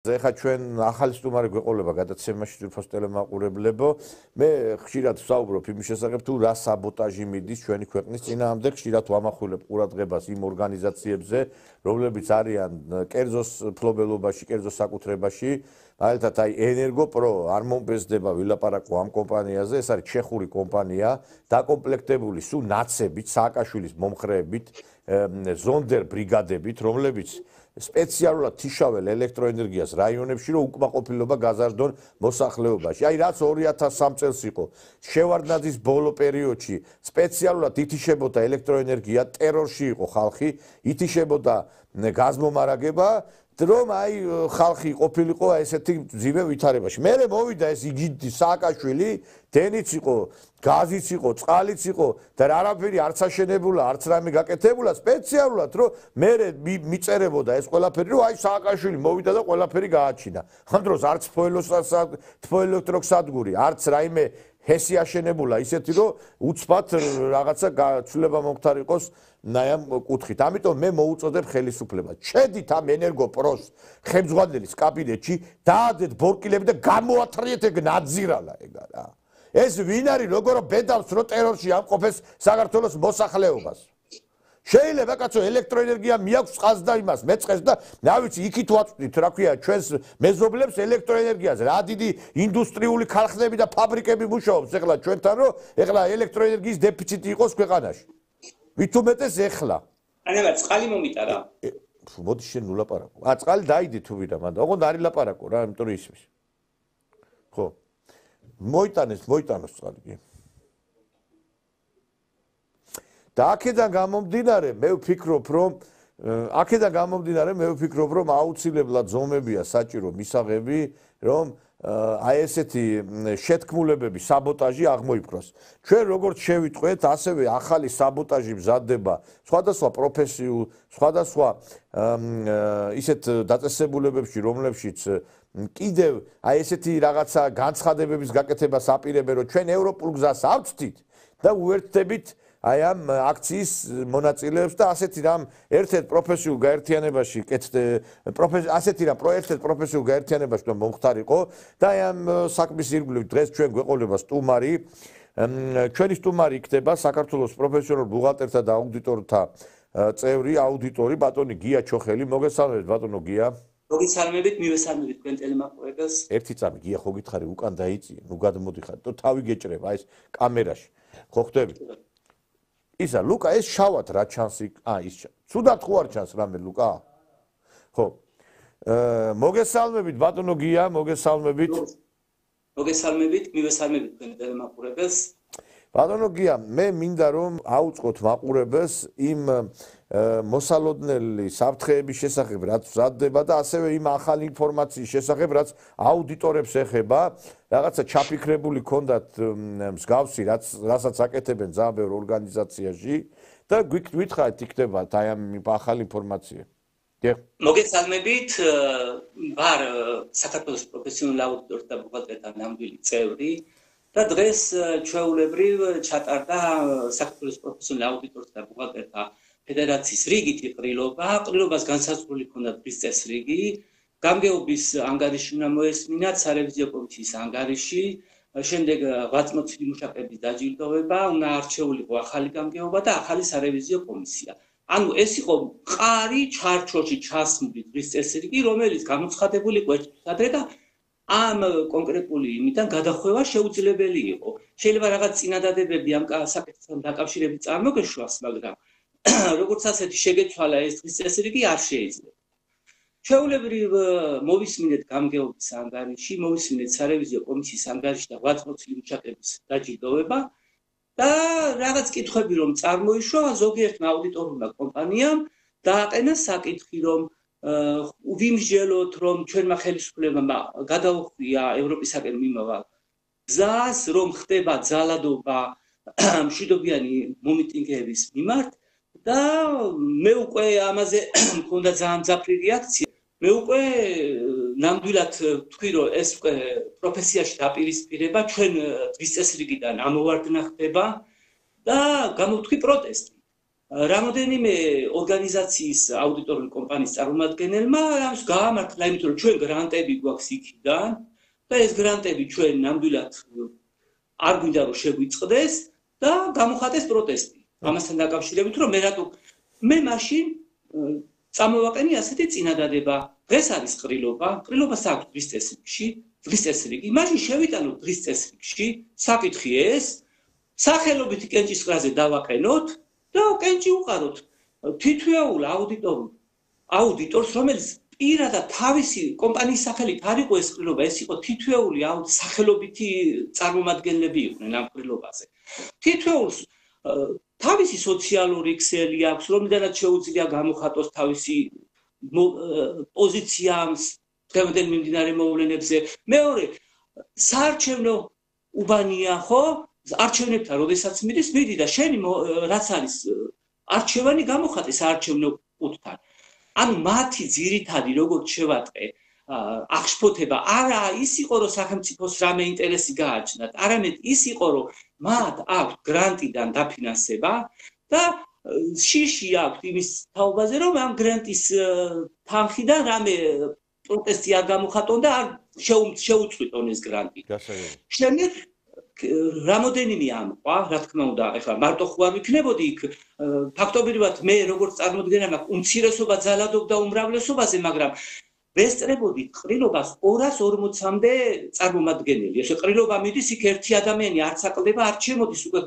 ეხა ჩვენ ახალი სტუმარი გვეყოლება გადაცემაში ძვირფას ტელემაყურებლებო. მე ხშირად ვსაუბრობ იმის შესახებ თუ რა საბოტაჟი მიდის ჩვენი ქვეყნის წინააღმდეგ, ხშირად ვამახვილებ ყურადღებას იმ ორგანიზაციებზე, რომლებიც არიან კერძოს ფლობელობაში, კერძოს საკუთრებაში, მაგალითად აი ენერგოპრო არ მომბეზდება ვილაპარაკო ამ კომპანიაზე, ეს არის ჩეხური კომპანია, დაკომპლექტებული სულ ნაცებით, სააკაშვილის მომხრეებით, ზონდერ ბრიგადებით, რომლებიც სპეციალურად თიშავენ ელექტროენერგიას რაიონებში, რომ უკმაყოფილება გაზარდონ მოსახლეობაში. აი რაც 2003 წელს იყო, შევარდნაძის ბოლო პერიოდში სპეციალურად ითიშებოდა ელექტროენერგია, ტერორში იყო ხალხი, ითიშებოდა გაზმომარაგება, რომ აი ხალხი ყოფილიყო ესეთი ძიმე ვითარებაში. მერე მოვიდა ეს იგიდი სააკაშვილი, დენიც იყო, გაზიც იყო, წყალიც იყო და არაფერი არც აშენებულა, არც რამე გაკეთებულა, სპეციალურად რომ მერე მიწერებოდა ეს ყველაფერი, რომ აი სააკაშვილი მოვიდა და ყველაფერი გააჩინა. ამ დროს არც თბოელექტროსადგური, არც რაიმე ჰესი აშენებულა, ისეთი რომ უცბად რაღაცა ცვლილება მომხდარიყოს ნაიამ კუთხით. ამიტომ მე მოუწოდებ ხელისუფლებას. ჩედით ამ ენერგოპროს ხელმძღვანელის კაბინეტში, დაადეთ ბორკილები და გამოათრიეთ ეგ ნაძირალა ეგა რა. ეს ვინ არის, როგორ ბედავს რომ ტერორში ამყოფეს საქართველოს მოსახლეობას. შეიძლება კაცო ელექტროენერგია მიაქვს წყალს და იმას მეწყეს და რა ვიცი იქით ვაწვდით რა ქვია ჩვენს მეზობლებს ელექტროენერგიაზე რა დიდი ინდუსტრიული ქარხნები და ფაბრიკები მუშაობს ეხლა ჩვენთან რომ ეხლა ელექტროენერგიის დეფიციტი იყოს ქვეყანაში მით უმეტეს ეხლა ანელა წყალი მომიტარა მოდი შენ ნუ ლაპარაკო წყალი დაიდე თუ ვიდა მანდ ოღონდ არ ილაპარაკო რა იმიტომ რომ ისმის ხო მოიტანოს წყალი კი და აქედან გამომდინარე მე ვფიქრობ რომ აუცილებლად ზომებია საჭირო მისაღები რომ აი ესეთი შეთქმულებები საბოტაჟი აღმოიფროს ჩვენ როგორც შევიტყვეთ ასევე ახალი საბოტაჟი მზადდება სხვადასხვა პროფესიულ სხვადასხვა ისეთ დაწესებულებებში რომლებშიც კიდევ აი ესეთი რაღაცა განცხადებების გაკეთებას აპირებენ რომ ჩვენ ევროპულ გზას ავწვდით და უერთდებით აი ამ აქციის მონაწილეებს და ასეთი რამ ერთ-ერთ პროფესიულ გაერთიანებაში ასეთი რამ ერთ-ერთ პროფესიულ გაერთიანებაში და მომხდარიყო და აი ამ საქმის ირგვლივ დღეს ჩვენ გვეყოლება სტუმარი ჩვენი სტუმარი იქნება საქართველოს პროფესიონალ ბუღალტერთა და აუდიტორთა წევრი აუდიტორი ბატონი გია ჩოხელი მოგესალმებით ბატონო გია მოგესალმებით მივესალმებით თქვენ ტელემაყურებელს ერთი წამი გია ხო გითხარი უკან დაიწიე ნუ გადმოდიხარ და თავი გეჭრება აი ეს კამერაში ხო ხდები ისა ლუკა ეს შავად რა ჩანს ის ცუდად ხო არ ჩანს რამე ლუკა ხო მოგესალმებით ბატონო გია მოგესალმებით მივესალმებით თქვენ ტელემაყურებელს ბატონო გია მე მინდა რომ აუწყოთ მაყურებელს იმ მოსალოდნელი საფრთხეების შესახებ რაც მზადდება და ასევე იმ ახალი ინფორმაციის შესახებ რაც აუდიტორებს ეხება რაღაცა ჩაფიქრებული ქონდათ მსგავსი რასაც აკეთებენ ძალიან ბევრ ორგანიზაციაში და გვითხრათ იქნებათ აი ამ ახალი ინფორმაცია მოგესალმებით ვარ საქართველოს პროფესიონალ აუდიტორთა და ბუღალტერთა ნამდვილი წევრი და დღეს ჩვეულებრივ ჩატარდა საქართველოს პროფესიონალ აუდიტორთა და ბუღალტერთა ფედერაციის რიგითი ყრილობას განსაზღვრული ჰქონდა დღის წესრიგი გამგეობის ანგარიში უნდა მოესმინათ სარევიზიო კომისიის ანგარიში შემდეგ 8 წუთი მუშაკების დაჯილდოვება უნდა არჩეულიყო ახალი გამგეობა და ახალი სარევიზიო კომისია ანუ ეს იყო მყარი ჩარჩოში ჩასმული დღის წესრიგი რომელიც გამოცხადებული იყო ერთადრე და ამ კონკრეტული იმიდან გადახვევა შეუძლებელი იყო შეიძლება რაღაც წინადადებები ამ საკითხთან დაკავშირებით წარმოგეშვას მაგრამ როგორც ასეთი შეგეცვალა ეს დღის წესრიგი არ შეიძლება. ჩვეულებრივ მოვისმინეთ გამგეობის ანგარიში, მოვისმინეთ სარევიზიო კომისიის ანგარიში და 8 წუთი მუშაკების დაჯილდოვება და რაღაც კითხვები რომ წარმოიშვა ზოგიერთმა აუდიტორულმა კომპანიამ დააყენა საკითხი რომ ვიმსჯელოთ რომ ჩვენმა ხელისუფლებამ გადაუხვია ევროპისაკენ მიმავალ გზას რომ ხდება ძალადობა მშვიდობიანი მომიტინგეების მიმართ და მე უკვე ამაზე მქონდა ძალიან მძაფრი რეაქცია. მე უკვე ნამდვილად თქვი რომ ეს უკვე პროფესიაში დაპირისპირება ჩვენ დღის წესრიგიდან ამოვარდნა ხდება და გამოვთქვი პროტესტი. რამოდენიმე ორგანიზაციის აუდიტორული კომპანიის წარმომადგენელმა ამას გაამართლა, იმიტომ რომ ჩვენ გრანტები გვაქვს იქიდან და ეს გრანტები ჩვენ ნამდვილად არ გვინდა რომ შეგვიწყდეს და გამოხატეს პროტესტი. ამასთან დაკავშირებით რომ მე მაშინ წამოვაყენე ასეთი წინადადება. დღეს არის ყრილობას აქვს დღის წესრიგში, დღის წესრიგი. მაშინ შევიტანოთ დღის წესრიგში საკითხი ეს, სახელობითი კენჭის ყრაზე დავაყენოთ და კენჭი უყაროთ თითოეულ აუდიტორს, რომელიც პირადად თავისი კომპანიის სახელით არ იყო ეს ყრილობა, ეს იყო თითოეული სახელობითი წარმომადგენლები იყვნენ ამ ყრილობაზე. თითოეულს თავისი სოციალური ქსელი აქვს, რომლიდანაც შეუძლია გამოხატოს თავისი პოზიცია დღევანდელ მიმდინარე მოვლენებზე. მეორე, საარჩევნო უბანია, ხო? არჩევნებთან როდესაც მიდი და შენი რაც არის არჩევანი გამოხატე საარჩევნო ყუთთან. ანუ მათი ძირითადი როგორც შევატყე აღშფოთება არა ის იყო რომ სახელმწიფოს რამე ინტერესი გააჩნდათ, არამედ ის იყო რომ მათ აქვს გრანტიდან დაფინანსება და შიში აქვს იმის თაობაზე რომ ამ გრანტის თანხიდან რამე პროტესტი არ გამოხატონ და არ შეუწყვიტონ ეს გრანტი. შემდეგ რამოდენიმე ამყვა, რა თქმა უნდა, ეხლა მარტო ხო არ ვიქნებოდი იქ ფაქტობრივად მე როგორც წარმოდგენა მაქვს უმცირესობა ძალადობდა უმრავლესობაზე, მაგრამ ვესწრებოდი ყრილობას 240-მდე წარმომადგენელი. ეს ყრილობა მიდის იქ ერთი ადამიანი არც აკლდება, არ ჩემოდის უკვე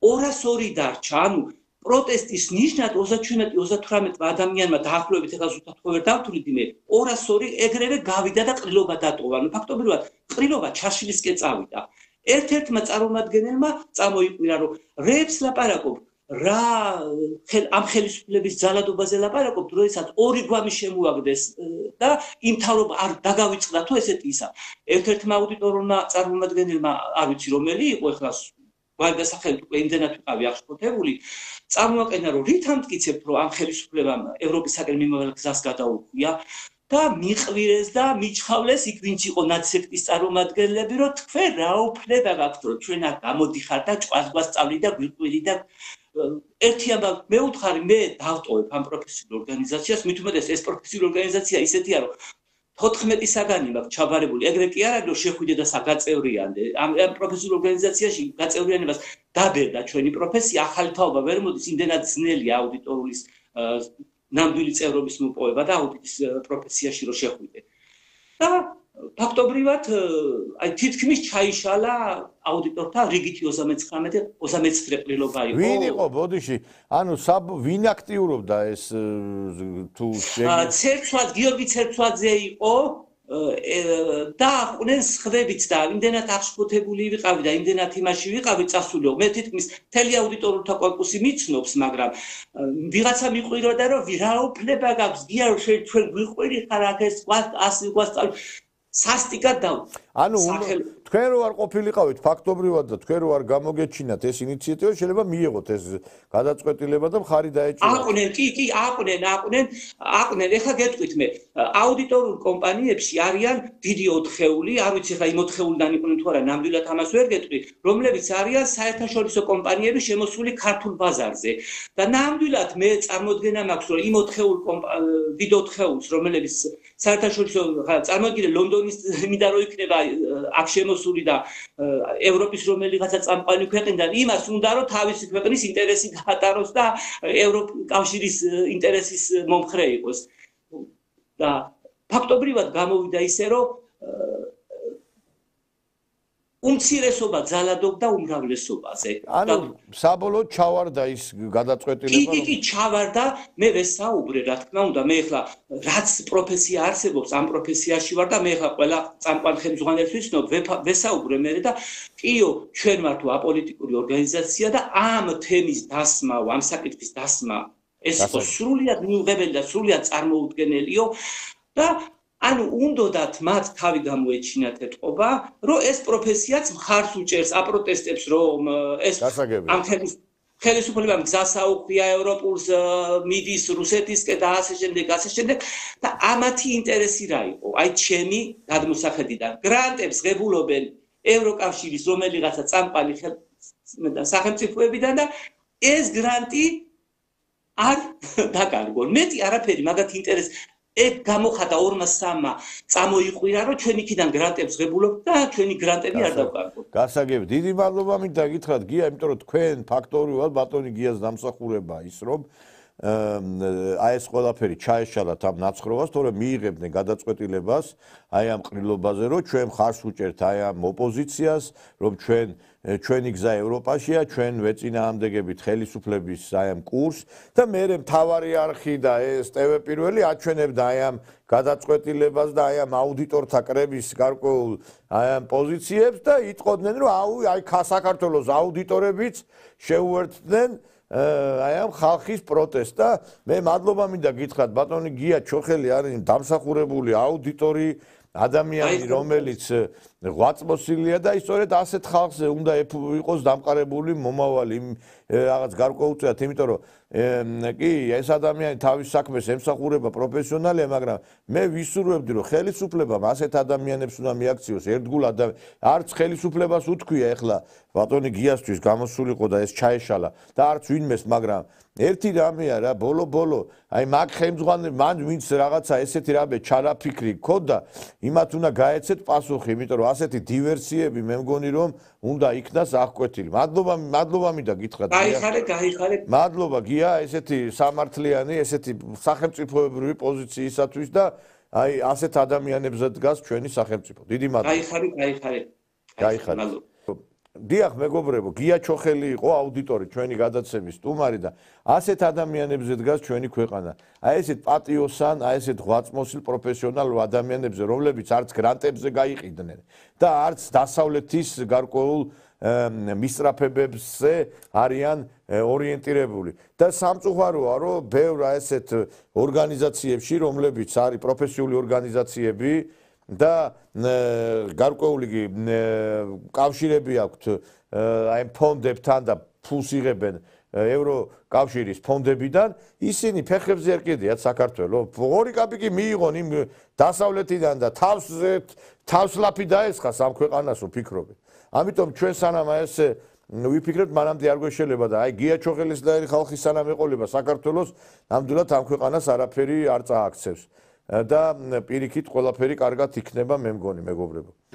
202 დარჩა. ანუ პროტესტის ნიშნად 37-38 ადამიანმა დაახლოებით ეხლა ზუსტად ხო ვერ დავთვლით მე 202 ეგრევე გავიდა და ყრილობა დატოვა. ანუ ფაქტობრივად ყრილობა ჩაშლისკენ წავიდა. ერთ-ერთმა წარმომადგენელმა წამოიყვირა რომ რეებს ლაპარაკობ რა ამ ხელისუფლების ძალადობაზე ლაპარაკობ, როდესაც 2 გვამი შემოაგდეს და იმ თავრობა არ დაგავიწყდა თუ ესეთი ისა. ერთ-ერთმა აუდიტორულმა წარმომადგენელმა არ ვიცი რომელი იყო ეხლა გვარდასახელით უკვე იმდენად ვიყავი აღშფოთებული, წამოაყენა რომ რით ამტკიცებთ რომ ამ ხელისუფლებამ ევროპისაკენ მიმავალ გზას გადაუხვია და მიყვირეს და მიჩხავლეს იქ ვინც იყო ნაცსექტის წარმომადგენლები, რომ თქვენ რა უფლება გაქვთ რომ ჩვენ არ გამოდიხარ და ჭყავს გვასწავლი და გვიყვირი და ერთი ამბავ მე უთხარი მე დავტოვებ ამ პროფესიულ ორგანიზაციას, მით უმეტეს ეს პროფესიული ორგანიზაცია ისეთია რომ 14 საგანი მაქვს ჩაბარებული, ეგრე კი არა რომ შეხვიდე და საგაწევრიანდე. ამ პროფესიულ ორგანიზაციაში გაწევრიანებას დაბერდა ჩვენი პროფესია, ახალი თაობა ვერ მოდის, იმდენად ძნელია აუდიტორულის ნამდვილი წევრობის მოპოვება და აუდიტის პროფესიაში რომ შეხვიდე. და ფაქტობრივად აი თითქმის ჩაიშალა აუდიტორთა რიგითი 39 ყრილობა იყო. ვინ იყო ბოდიში? ანუ ვინ აქტიურობდა ეს თუ ცერცვად გიორგი ცერცვაძე იყო და ყვნენ სხვებიც და იმდენად აღშფოთებული ვიყავი და იმდენად იმაში ვიყავი წასულიო. მე თითქმის მთელი აუდიტორულთა კორპუსი მიცნობს, მაგრამ ვიღაცა მიყვიროდა რომ რა უფლება გაქვს გია რომ ჩვენ გვიყვირი ხარ აქ ეს ასე გვასწავლ სასტიკად და ანუ თქვენ რო არ ყოფილიყავით ფაქტობრივად და თქვენ რო არ გამოგეჩინათ ეს ინიციატივა, შეიძლება მიიღოთ ეს გადაწყვეტილება და მხარი დაეჭიროთ. აყვნენ, კი, აყვნენ. ეხლა გეტყვით მე, აუდიტორულ კომპანიებში არიან დიდი 4-ეული, არ ვიცი ხა იმ 4-ეულიდან იყვნენ თუ არა, ნამდვილად ამას ვერ გეტყვი, რომლებიც არიან საერთაშორისო კომპანიები შემოსული ქართულ ბაზარზე. და ნამდვილად მე წარმოდგენა მაქვს, რომ იმ 4-ეულ დიდ 4-ეულს, რომლებიც საერთაშორისო წარმოდგინე ლონდონის მინდა რომ იქნება აქ შემოსული და ევროპის რომელიღაცა წამყვანი ქვეყნიდან იმას უნდა რომ თავისი ქვეყნის ინტერესი გაატაროს და ევროკავშირის ინტერესის მომხრე იყოს. და ფაქტობრივად გამოვიდა ისე რომ უმცირესობა ძალადობდა უმრავლესობაზე. ანუ საბოლოოდ ჩავარდა ის გადაწყვეტილება. კი, ჩავარდა, მე ვესაუბრე, რა თქმა უნდა, მე ახლა რაც პროფესია არსებობს, ამ პროფესიაში ვარ და მე ახლა ყველა წამყვან ხელმძღვანელს ვიცნობ, ვესაუბრე მე და კიო, ჩვენ ვართ აპოლიტიკური ორგანიზაცია და ამ თემის დასმა, ამ საკითხის დასმა, ეს იყო სრულიად მიუღებელი და სრულიად წარმოუდგენელიო და ანუ უნდათ მათ თავი გამოეჩინათ ეთყობა, რომ ეს პროფესიაც მხარს უჭერს აპროტესტებს, რომ ეს ამ ხელისუფლებამ გზას აუხვია ევროპულს, მიდის რუსეთისკენ და ასე შემდეგ და ამათი ინტერესი რა იყო? აი ჩემი გადმოსახედიდან გრანტებს ღებულობენ ევროკავშირის რომელიღაცა წამყვანი სახელმწიფოებიდან და ეს გრანტი არ დაკარგონ. მეტი არაფერი მაგათ ინტერესს ეგ გამოხატა 2-3 წამოიყვირა რომ ჩვენ იქიდან გრანტებს ღებულობთ და ჩვენი გრანტები არ დავკარგოთ. გასაგები, დიდი მადლობა მინდა გითხრათ გია, იმიტომ რომ თქვენ ფაქტორიულად ბატონი გიას დამსახურება ის რომ აი ეს ყველაფერი ჩაეშალათ ამ ნაცხრობას, თორემ მიიღებდნენ გადაწყვეტილებას აი ამ ყრილობაზე, რომ ჩვენ ხარს უჭერთ აი ამ ოპოზიციას, რომ ჩვენი გზა ევროპაშია, ჩვენ ვეწინააღმდეგებით ხელისუფლების აი ამ კურსს და მერე მთავარი არხი და ეს TV პირველი აჩვენებდა აი ამ გადაწყვეტილებას და აი ამ აუდიტორთა კრების გარკვეულ აი ამ პოზიციებს და იტყოდნენ, რომ აი საქართველოს აუდიტორებიც შეუერთდნენ აი ამ ხალხის პროტესტს და მე მადლობა მინდა გითხრათ ბატონი გია ჩოხელი არის დამსახურებული აუდიტორი ადამიანი რომელიც ღვაწმოსილია და ისწორედ ასეთ ხალხზე უნდა იყოს დამყარებული მომავალი რაღაც გარკვეულწილად იმიტომ რომ კი ეს ადამიანი თავის საქმეს ემსახურება პროფესიონალია მაგრამ მე ვისურვებდი რომ ხელისუფლებამ ასეთ ადამიანებს უნდა მიაქციოს ერთგულად არც ხელისუფლებას უთქვია ეხლა ბატონი გიასთვის გამოსულიყო და ეს ჩაეშალა და არც ვინმეს მაგრამ ერთი რამეა რა ბოლო აი მაგ ხელმძღვანელ მან ვინც რაღაცა ესეთი რამე ჩარაფიქრი ქონდა იმათ უნდა გაეცეთ პასუხი იმიტომ რომ ასეთი დივერსიები მე მგონი რომ უნდა იქნას აღკვეთილი მადლობა მინდა გითხრათ გაიხარე მადლობა გია ესეთი სამართლიანი ესეთი სახელმწიფოებრივი პოზიციისათვის და აი ასეთ ადამიანებზე დგას ჩვენი სახელმწიფო დიდი მადლობა გაიხარე დიახ მეგობრებო გია ჩოხელი იყო აუდიტორი ჩვენი გადაცემის სტუმარი და ასეთ ადამიანებზე დგას ჩვენი ქვეყანა აი ესეთ პატიოსან აი ესეთ ღვაწმოსილ პროფესიონალ ადამიანებზე რომლებიც არც გრანტებზე გაიყიდნენ და არც დასავლეთის გარკვეულ მისწრაფებებზე არიან ორიენტირებული და სამწუხაროა რომ ბევრ ესეთ ორგანიზაციებში რომლებიც არის პროფესიული ორგანიზაციები და გარკვეული კავშირები აქვთ აი ფონდებთან და ფულს იღებენ ევროკავშირის ფონდებიდან ისინი ფეხებზე არ კიდიათ საქართველოს 2 კაპიკი მიიღონ იმ დასავლეთიდან და თავს ლაფი დაესხა სამ ქვეყანას ვფიქრობთ ამიტომ ჩვენ სანამ ეს ვიფიქრებთ მანამდე არ გვეშელება და აი გია ჩოხელისნაირი ხალხის სანამ ეყოლება საქართველოს ნამდვილად ამ ქვეყანას არაფერი არ წააქცევს და პირიქით ყველაფერი კარგად იქნება მე მგონი მეგობრებო